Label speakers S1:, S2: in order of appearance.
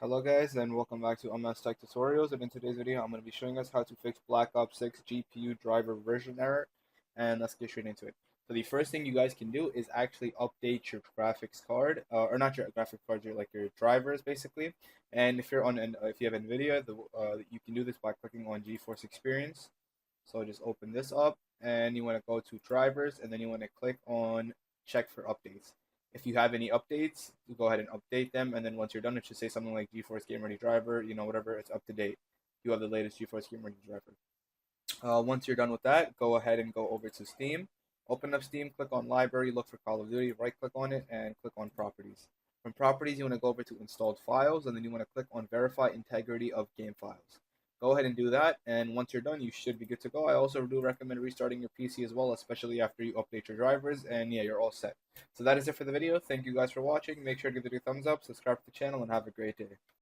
S1: Hello guys and welcome back to MS Tech Tutorials, and in today's video I'm going to be showing us how to fix Black Ops 6 GPU driver version error, and let's get straight into it. So the first thing you guys can do is actually update your graphics card, or not your graphics card, your drivers basically. And if you're on if you have NVIDIA, you can do this by clicking on GeForce Experience. So just open this up and you want to go to drivers and then you want to click on check for updates. If you have any updates, you go ahead and update them, and then once you're done, it should say something like GeForce Game Ready Driver, whatever, it's up to date. You have the latest GeForce Game Ready Driver. Once you're done with that, go ahead and go over to Steam. Open up Steam, click on Library, look for Call of Duty, right click on it, and click on Properties. From Properties, you want to go over to Installed Files, and then you want to click on Verify Integrity of Game Files. Go ahead and do that, and once you're done, you should be good to go. I also do recommend restarting your PC as well, especially after you update your drivers, and yeah, you're all set. So that is it for the video. Thank you guys for watching. Make sure to give it a thumbs up, subscribe to the channel, and have a great day.